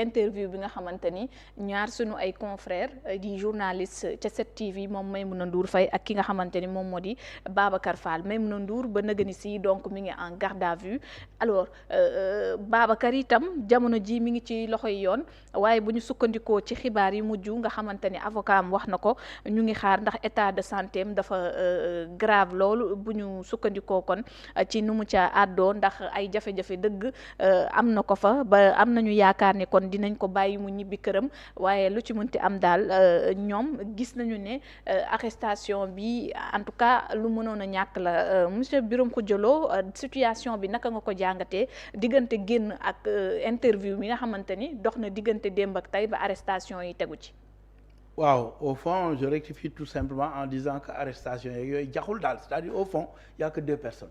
interview bi nga xamante ni ñaar sunu ay confrères di journaliste ca 7TV moom Maimouna Ndour Faye ak ki nga xamante ni moom moo di Babacar Fall Maimouna Ndour ba nëgëni si donc mi ngi en garde à vue alors Babacar itam jamono ji mi ngi ci loxoy yoon waaye bu ñu sukkandikoo ci xibaar yi mujj nga xamante ni avocat am wax na ko ñu ngi xaar ndax état de santé am dafa grave loolu bu ñu sukkandikoo kon ci nu mu ca àddoo ndax ay jafe-jafe dëgg am na ko fa ba am nañu yaakaar ni kon dinañ ko bàyyi mu ñibbi këram waaye lu ci mënti am daal ñoom gis nañu ne arrestation bi en tout cas lu mënoon a ñàkk la monsieur Birame Khoudia Lo situation bi naka nga ko jàngatee diggante génn ak interview mi nga xamante ni dox na diggante démb ak tey ba arrestation yi tegu ci. waaw au fond je rectifie tout simplement en disant que arrestation yeeg yooyu jaxul daal c'est-à-dire au fond il y a que 2 personnes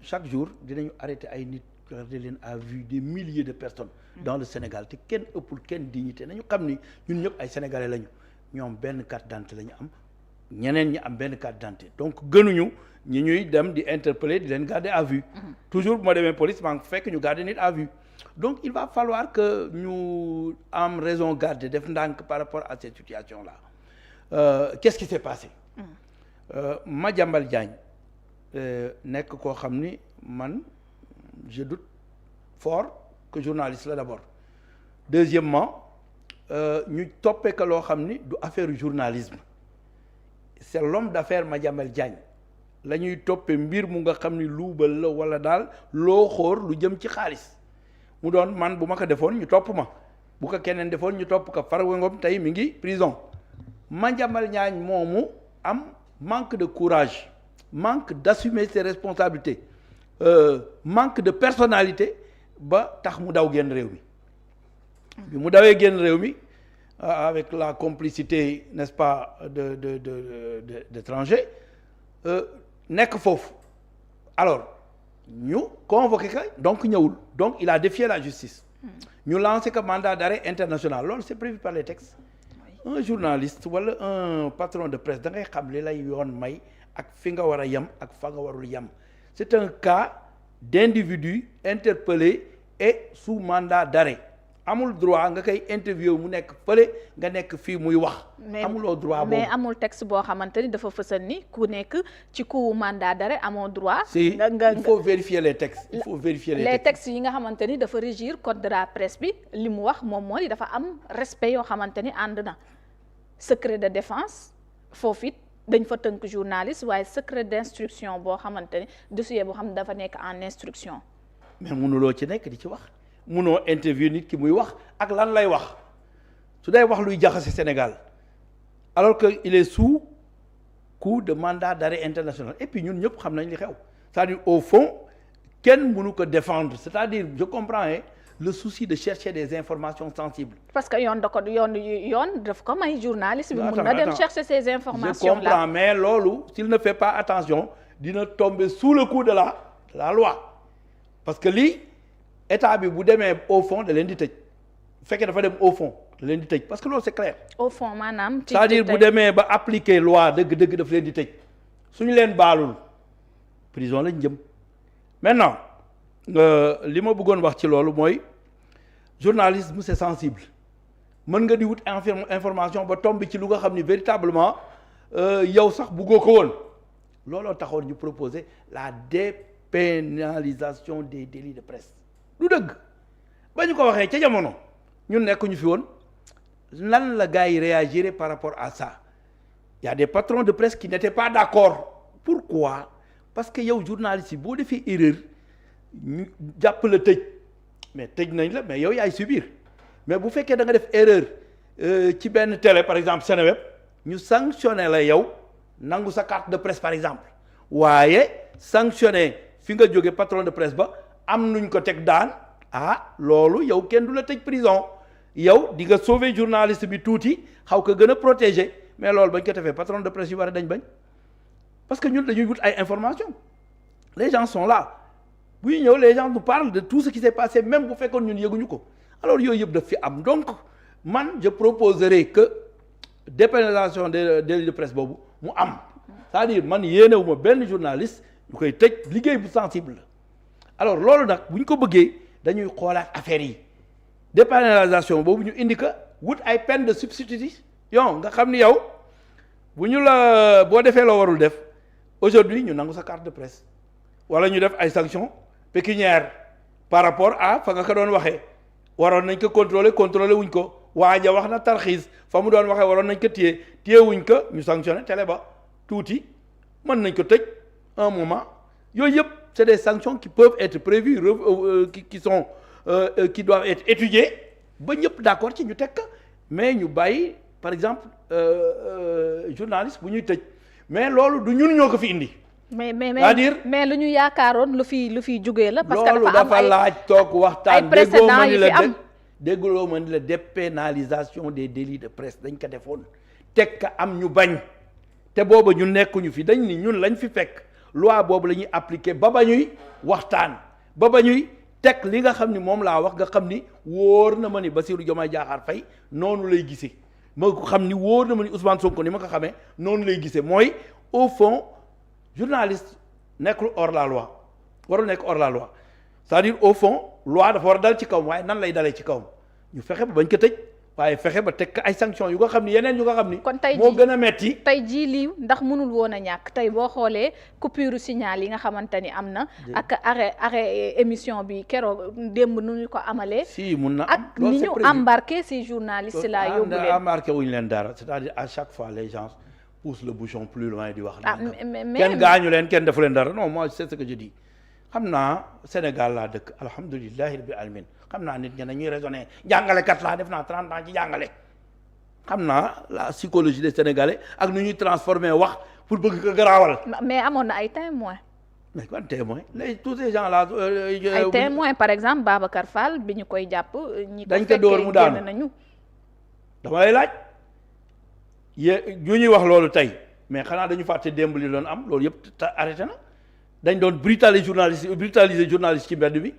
chaque jour dinañu arrêter ay nit garder leen à vue des milliers de personnes dans le Sénégal te kenn ëppul kenn dignité nañu xam ni ñun ñëpp ay sénégalais lañu ñoom benn carte d'identité la ñu am ñeneen ñi am benn carte d'identité donc gënuñu ñi ñuy dem di interpeller di leen garder à vue toujours bu ma demee police maa ngi fekk ñu garder nit à vue donc il va falloir que ñu am raison garder def ndànk par rapport à cette situation là qu'est-ce qui s'est passé Madiambal Diagne nekk koo xam ni man je doute fort que journaliste la d'abord deuxièmement ñu toppee que loo xam ni du affaire journalisme c'est l'homme d'affaires Madiambal Diagne la ñuy toppee mbir mu nga xam ni luubal la wala daal loo xóor lu jëm ci xaalis mu doon man bu ma ko defoon ñu topp ma bu ko keneen defoon ñu topp ko Farba Ngom tey mi ngi prison Madiambal Diagne moomu am manque de courage manque d'assumer ses responsabilités manque de personnalité ba tax mu daw génn réew mi bi mu dawee génn réew mi avec la complicité n'est-ce pas d'étrangers nekk foofu alors ñu convoqué ka donc ñëwul donc il a défié la justice ñu lancé que mandat d'arrêt international loolu c'est prévu par les textes un journaliste wala un patron de presse da ngay xam li lay yoon may ak fi nga war a yem ak fa nga warul yem c'est un cas d'individu interpellé et sous mandat d'arrêt amul droit nga koy interview mu nekk fële nga nekk fii muy wax. amuloo droit boobu mais amul texte boo xamante ni dafa fësal ni ku nekk ci ku mandat d'arrêt amoo droit. si il faut vérifier les textes. il faut vérifier les textes yi nga xamante ni dafa régir code de la presse bi li mu wax moom moo di dafa am respect yoo xamante ni ànd na secret de défense foofu it dañ fa tënk journaliste waaye secret d'instruction boo xamante ni dossier boo xam ne dafa nekk en instruction. mais mënuloo ci nekk di ci wax. munoo interview nit ki muy wax ak lan lay wax su day wax luy jaxase Sénégal alors que il est sous coup de mandat d'arrêt international et puis ñun ñëpp xam nañ li xew c'est-à-dire au fond kenn mënu ko défendre c'est-à-dire je comprends le souci de chercher des informations sensibles. parce que yoon da ko yoon daf ko may journaliste bi mun na dem chercher ces informations là. je comprends mais loolu s'il ne fait pas attention dina tomber sous le coup de la loi parce que lii état bi bu demee au fond da leen di tëj bu fekkee dafa dem au fond da leen di tëj parce que loolu c'est clair. au fond maanaam. c'est-à-dire bu demee ba appliquer loi dëgg daf leen di tëj suñu leen baalul prison lañ jëm maintenant li ma bëggoon wax ci loolu mooy journalisme c'est sensible mën nga di wut information ba tombe ci lu nga xam ni véritablement yow sax bëggoo ko woon looloo taxoon ñu proposer la dépénalisation des délits de presse. du dëgg ba ñu ko waxee ca jamono ñun nekkuñu fi woon lan la gars yi réagir par rapport à ça il y a des patrons de presse qui n'étaient pas d'accord pourquoi parce que yow journaliste yi boo defee erreur ñu jàpp la tëj mais tëj nañ la mais yow yaay subir mais bu fekkee da nga def erreur ci benn télé par exemple Seneweb ñu sanctionné la yow nangu sa carte de presse par exemple waaye sanctionné fi nga jóge patron de presse ba am nuñ ko teg daan loolu yow kenn du la tëj prison yow di nga sauver journaliste bi tuuti xaw ko gën a protéger mais loolu bañ ko defee patron de presse yu war a dañ bañ parce que ñun dañuy wut ay informations les gens sont là bu ñu ñëw les gens nous parlent de tout ce qui s'est passé même bu fekkoon ñun yëguñu ko alors yooyu yëpp daf fi am donc man je proposerai que dépénalisation des délits de presse boobu mu am c'est-à-dire man yéenewuma benn journaliste ñu koy tëj liggéey bu sensible la alors loolu nag bu ñu ko bëggee dañuy xoolaat affaire yi dépénalisation boobu ñu indi ka wut ay peine de substitution nga xam ni yow bu ñu la boo defee loo warul def aujourd'hui ñu nangu sa carte de presse wala ñu def ay sanctions pécuniaires par rapport à fa nga ko doon waxee waroon nañ ko contrôler wuñ ko waaja wax na tarxiis fa mu doon waxee waroon nañ ko téye wuñ ko ñu sanctionné télé ba tuuti mën nañ ko tëj un moment yooyu yëpp c'est des sanctions qui peuvent être prévues qui doivent être étudiées ba ñëpp d'accord ci ñu teg ko mais ñu bàyyi par exemple journaliste bu ñuy tëj mais loolu du ñun ñoo ko fi indi. c'est-à-dire mais lu ñu yaakaaroon lu fi jugee la. parce que loolu dafa laaj toog waxtaan. ay précédents yu fi am dégguloo ma ni la dépénalisation des délits de presse dañ ko defoon teg ka am ñu bañ te booba ñu nekkuñu fi dañ ni ñun lañ fi fekk loi boobu la ñuy appliquer ba ñuy waxtaan ba ñuy teg li nga xam ni moom laa wax nga xam ni wóor na ma ni Bassirou Diomaye Diakhar Faye noonu lay gisee ma ko xam ni wóor na ma ni Ousmane Sonko ni ma ko xamee noonu lay gisee mooy au fond journaliste nekkul hors la loi warul nekk hors la loi c'est-à-dire au fond loi dafa war a dal ci kawam waaye nan lay dalee ci kawam ñu fexe ba bañ ko tëj waaye fexe ba teg ay sanctions yu nga xam ni yeneen yu nga xam ni. kon tey moo gën a metti tey jii lii ndax mënul woon a ñàkk tey boo xoolee coupure signal yi nga xamante ni am na. ak arrêt émission bi keroog démb nu ñu ko amalee. si mun na ak ni ñu embarqué si journaliste la yóbbu leen embarqué wuñu leen dara c'est-à-dire à chaque fois les gens poussent le bouchon plus loin di wax. mais kenn gaañu leen kenn defu leen dara non moi c'est ce que je dis. xam naa Sénégal laa dëkk alhamdulillahi rabbil alamin xam naa nit ñi dañuy raisonner jàngalekat laa def naa 30 ans ci jàngale xam naa la psychologie des Sénégalais ak nu ñuy transformer wax pour bëgg ko garaawal. mais amoon na ay témoins. mais quoi témoin léegi tous ces gens là. ay témoins par exemple Babacar Fall bi ñu koy jàpp. ñi ko dañ ko dóor mu daanu génn nañu. dama lay laaj ñu ñuy wax loolu tey mais xanaa dañu fàtte démb li doon am loolu yëpp arrêté na. dañ doon brutaliser journaliste ci mbedd bi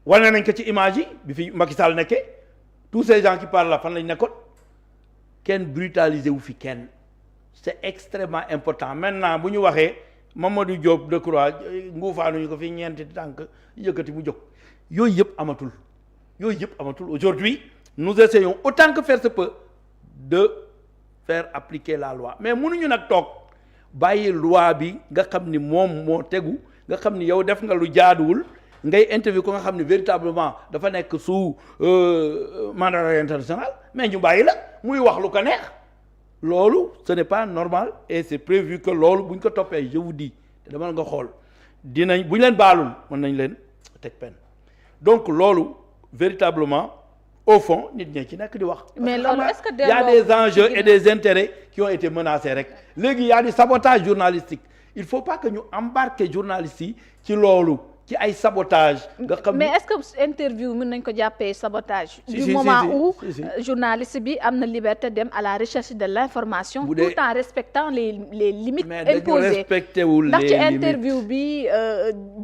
wane nañ ko ci image yi bi fi Macky Sall nekkee tous ces gens qui parlent là fan lañ nekkoon kenn brutaliser wu fi kenn c'est extrêmement important maintenant bu ñu waxee Mamadou Diop Decroix nguufaanuñu ko fi ñeenti tànk yëkkati mu jóg yooyu yëpp amatul aujourd'hui nous essayons autant que faire se peut de faire appliquer la loi mais mënuñu nag toog bàyyi loi bi nga xam ni moom moo tegu nga xam ni yow def nga lu jaaduwul ngay interview ko nga xam ni véritablement dafa nekk sous mandat d'arrêt international mais ñu bàyyi la muy wax lu ko neex loolu ce n'est pas normal et c'est prévu que loolu bu ñu ko toppee je vous dis te dama nga xool dinañ bu ñu leen baalul mën nañ leen teg peine donc loolu véritablement au fond nit ñi ci nekk di wax. mais loolu est-ce que y a des enjeux et des intérêts qui ont été menacés rek léegi y a du sabotage journalistique il faut pas que ñu embarquer journalistes yi ci loolu ci ay sabotage nga xam mais est-ce que interview mën nañ ko jàppee sabotage. du moment où journaliste bi am na liberté dem à la recherche de l'information. tout en respectant les limites imposées. mais dañu respecté wul les limites ndax ci interview bi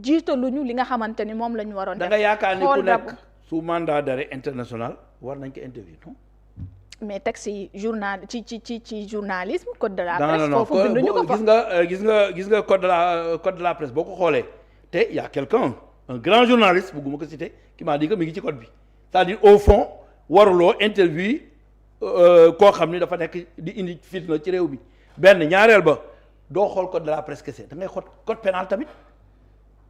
jiitaluñu li nga xamante ni moom la ñu waroon def. da nga yaakaar ni ku nekk sous mandat d'arrêt international war nañ ko interview non. mais texte yi ci journalisme code de la presse. foofu binduñu ko fa gis nga code de la presse boo ko xoolee te y a quelqu'un un grand journaliste bëgguma ko citer qui m'a dit que mi ngi ci code bi c'est-à-dire au fond waruloo interview koo xam ni dafa nekk di indi fitna ci réew bi benn ñaareel ba doo xool code de la presse kese da ngay xool code pénal tamit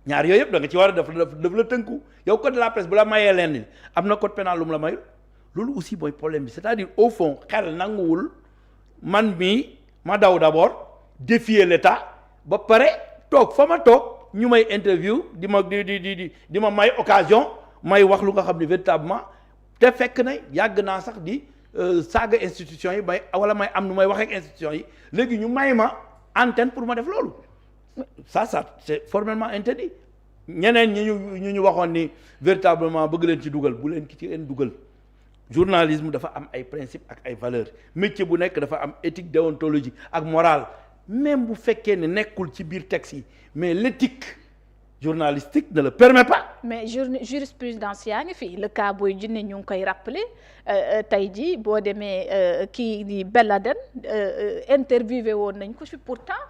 ñaar yooyu yëpp da nga ci war a def la tënku yow code de la presse bu la mayee leen ni am na code pénal lu mu la mayul loolu aussi mooy problème bi c'est-à-dire au fond xel nanguwul man mii ma daw d'abord défier l'État ba pare toog fa ma toog ñu may interview di ma may occasion may wax lu nga xam ne véritablement te fekk na yàgg naa sax di saaga institution yi wala may am nu may wax ak institution yi léegi ñu may ma antenne pour ma def loolu ça c'est formellement interdit ñeneen ñu waxoon ni véritablement bëgg leen ci dugal bu leen ci leen dugal journalisme dafa am ay principes ak ay valeurs métier bu nekk dafa am éthique déontologie ak morale même bu fekkee ne nekkul ci biir texte yi mais l'éthique journalistique ne le permet pas. mais jurisprudence yaa ngi fi le cas Boy Djiné ñu ngi koy rappeler tey jii boo demee kii di Ben Laden interviewé woon nañ ko fi pourtant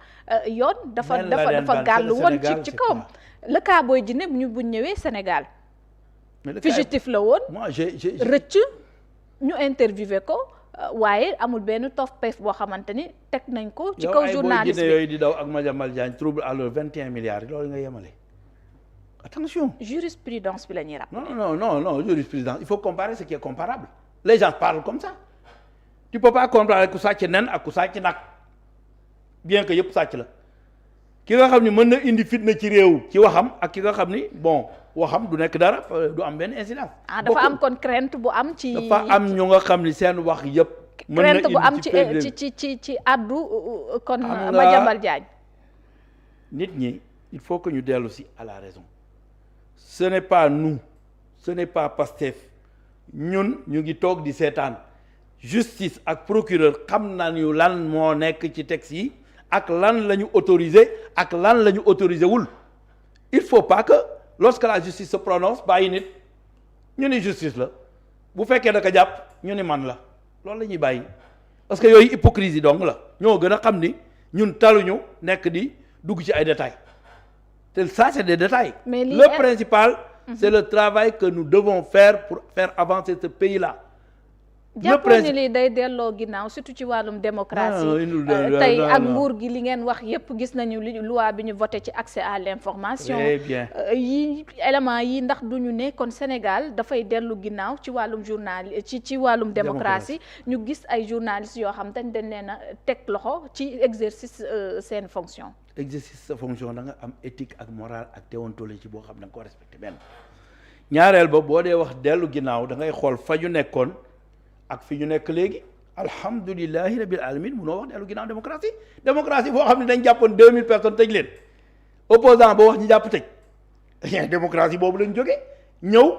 yoon dafa gàllu woon ci kawam le cas Boy Djiné bu ñëwee Sénégal fugitif la woon. moi j'ai rëcc ñu interviewé ko waaye amul benn tof-pef boo xamante ni teg nañ ko. ci kaw journaliste bi yooyu di daw ak Madiambal Diagne trouble à l'ordre 21 milliards loolu nga yemale. attention. jurisprudence bi la ñuy rappeler. non jurisprudence il faut comparer ce qui est comparable. les gens parlent comme ça. tu peux pas comparer ku sàcc nen ak ku sàcc nag bien que yëpp sàcc la. ki nga xam ni mën na indi fitna ci réew ci waxam ak ki nga xam ni bon waxam du nekk dara du am benn incidence. dafa am kon crainte bu am ci. dafa am ñu nga xam ni seen wax yëpp. mën na crainte bu am ci addu kon Madiambal Diagne. nit ñi il faut que ñu dellu si à la raison. ce n'est pas nous ce n'est pas Pastef ñun ñu ngi toog di seetaan justice ak procureur xam nañu lan moo nekk ci texte yi. ak lan la ñu autorisé ak lan la ñu autorisé wul il faut pas que lorsque la justice se prononce bàyyi nit ñu ni justice la bu fekkee da ko jàpp ñu ni man la loolu la ñuy bàyyi parce que yooyu hypocrisie dong la ñoo gën a xam ni ñun taluñu nekk di dugg ci ay détails te ça c'est des détails. Mais le principal c'est le travail que nous devons faire pour faire avancer ce pays-là. jàppoon ni lii day delloo ginnaaw surtout ci wàllum démocratie tey ak nguur gi li ngeen wax yépp gis nañu li loi bi ñu voté ci accès à l'information. Très bien. yi éléments yi ndax duñu ne kon Sénégal dafay dellu ginnaaw ci wàllum journal ci wàllum démocratie ñu gis ay journalistes yoo xam te ne dañ leen a teg loxo ci exercice seen fonction. exercice sa fonction da nga am éthique ak morale ak déontologie boo xam da nga ko respecté benn ñaareel ba boo dee wax dellu ginnaaw da ngay xool fa ñu nekkoon ak fi ñu nekk léegi alhamdulilahi rabil alamin munoo wax dellu ginnaaw démocratie boo xam ne dañ jàppoon 2000 personnes tëj leen opposant boo wax ñu jàpp tëj démocratie boobu lañ jógee ñëw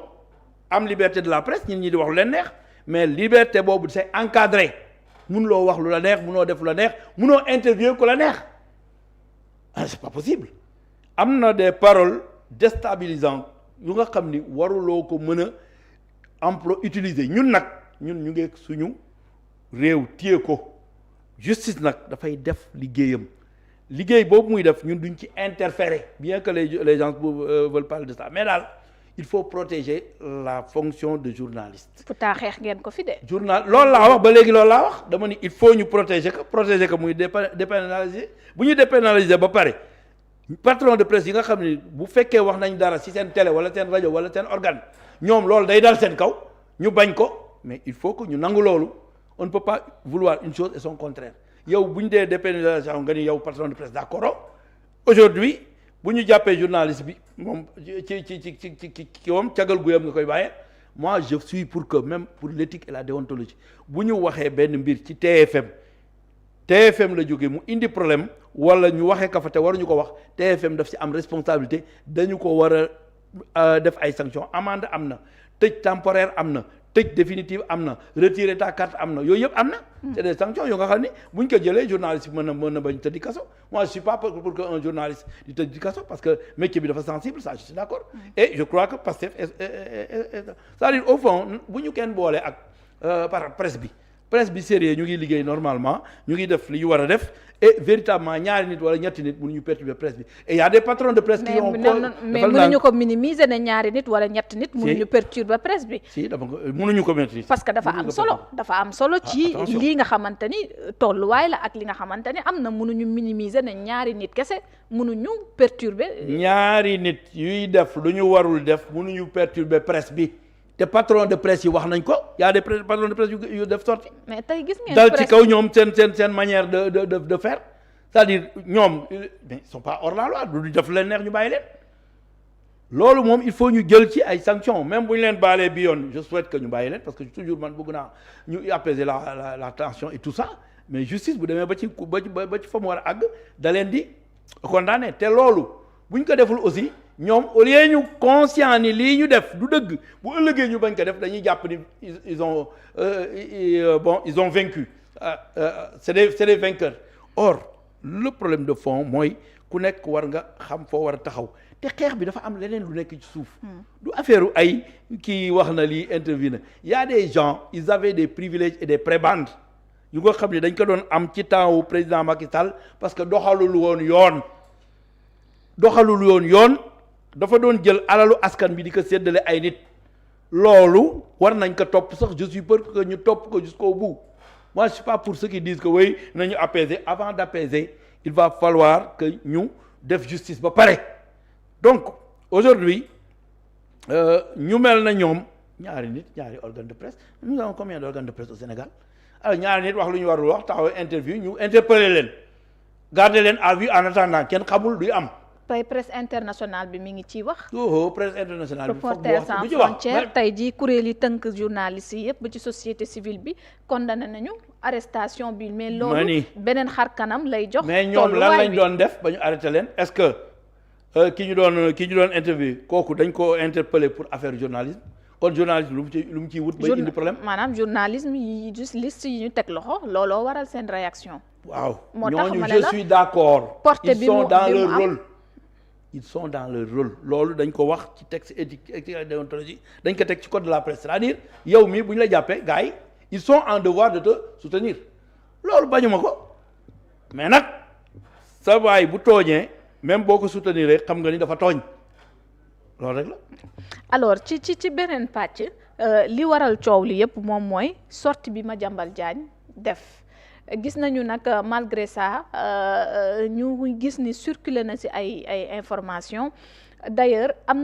am liberté de la presse ñun ñi di wax lu leen neex mais liberté boobu c'est encadré munuloo wax lu la neex munoo def lu la neex munoo interviewer ku la neex c'est pas possible am na des paroles déstabilisantes yu nga xam ni waruloo ko mën a utiliser ñun nag ñun ñu ngi suñu réew téye ko justice nag dafay def liggéeyam liggéey boobu muy def ñun duñ ci interférer bien que les gens veulent parler de ça mais daal il faut protéger la fonction de journaliste. pourtant xeex ngeen ko fi de. loolu laa wax ba léegi loolu laa wax dama ni il faut ñu protéger ko muy dépénaliser bu ñu dépénaliser ba pare patron de presse yi nga xam ni bu fekkee wax nañ dara ci seen télé wala seen rajo wala seen organe ñoom loolu day dal seen kaw ñu bañ ko. mais il faut que ñu nangu loolu on ne peut pas vouloir une chose et son contraire yow bu ñu dee dépénalisation nga ni yow patron de presse d'accord aujourd'hui bu ñu jàppee journaliste bi moom ci moom cagal guyam nga koy bàyyee moi je suis pour que même pour l'éthique et la déontologie bu ñu waxee benn mbir ci TFM la jógee mu indi problème wala ñu waxee ka fa te waruñu ko wax TFM daf ci am responsabilité dañu ko war a def ay sanctions amende am na tëj temporaire am na tëj définitive am na retirer ta carte am na yooyu yëpp am na. c'est des sanctions yoo nga xam ni buñ ko jëlee journaliste bi mën na bañ tëddi kaso moi je suis pas pour que un journaliste di tëddi kaso parce que métier bi dafa sensible ça je suis d'accord. et je crois que Pastef c'est-à-dire au fond bu ñu kenn boole ak par presse bi sérieux ñu ngi liggéey normalement ñu ngi def li ñu war a def et véritablement ñaari nit wala ñetti nit mënuñu perturber presse bi et il y a des patrons de presse qui ont mais mënuñu ko minimiser ne ñaari nit wala ñetti nit mënuñu perturber presse bi si dafa mënuñu ko maîtriser parce que dafa am solo ci lii nga xamante ni tolluwaay la ak li nga xamante ni am na mënuñu minimiser ne ñaari nit kese mënuñu perturber ñaari nit yuy def lu ñu warul def mënuñu perturber presse bi te patron de presse yi wax nañ ko y a des patrons de presse yu def sorti mais tey gis ngeen dal ci kaw ñoom seen manière de faire c'est-à-dire ñoom mais ils sont pas hors la loi du def leen neex ñu bàyyi leen loolu moom il faut ñu jël ci ay sanctions même bu ñu leen baalee bi yoon je souhaite que ñu bàyyi leen parce que toujours man bëgg naa ñu apaiser la tension et tout ça mais justice bu demee ba ci fa mu war a àgg da leen di condamner te loolu bu ñu ko deful aussi ñoom au lieu ñu conscient ni lii ñu def du dëgg bu ëllëgee ñu bañ ko def dañuy jàpp ni ils ont vaincu c'est des vainqueurs or le problème de fond mooy ku nekk war nga xam foo war a taxaw te xeex bi dafa am leneen lu nekk ci suuf du affaire ay kii wax na lii interview na y a des gens ils avaient des privilèges et des prébendes yu nga xam ne dañ ko doon am ci temps wu président Macky Sall parce que doxalul woon yoon dafa doon jël alalu askan bi di ko séddale ay nit loolu war nañ ko topp sax je suis peur que ñu topp ko jusqu'au bout moi je suis pas pour ceux qui disent que oui nañu apaiser avant d'apaiser il va falloir que ñu def justice ba pare donc aujourd'hui ñu mel na ñoom ñaari organe de presse nous avons combien d'organes de presse au Sénégal alors ñaari nit wax lu ñu warul wax taxaw interview ñu interpeller leen garder leen à vue en attendant kenn xamul luy am. tey presse internationale bi mi ngi ciy wax. presse internationale bi foog Reporters sans frontières tey jii kuréel yi tënk journalistes yi yëpp ba ci société civile bi condamné nañu arrestation bi mais loolu beneen xar kanam lay jox. mais ñoom lan lañ doon def ba ñu arrêté leen est-ce que ki ñu doon interview kooku dañ ko interpellé pour affaire journalisme kon journalisme lu mu ciy wut. ba indi problème maanaam journalisme yi juste liste yi ñu teg loxo looloo waral seen réaction. waaw moo tax ñooñu je suis d'accord. porté bi mu dans leur rôle. ils sont dans leur rôle loolu dañ ko wax ci texte éthique déontologie dañ ko teg ci code de la presse c'est-à-dire yow mii bu ñu la jàppee gars yi ils sont en devoir de te soutenir loolu bañuma ko mais nag sa waay bu tooñee même boo ko soutenir rek xam nga ni dafa tooñ loolu rek la. alors ci beneen pàcc li waral coow li yëpp moom mooy sortie bi Madiambal Diagne def. gis nañu nag malgré ça ñu gis ni circulé na ci ay information d'ailleurs am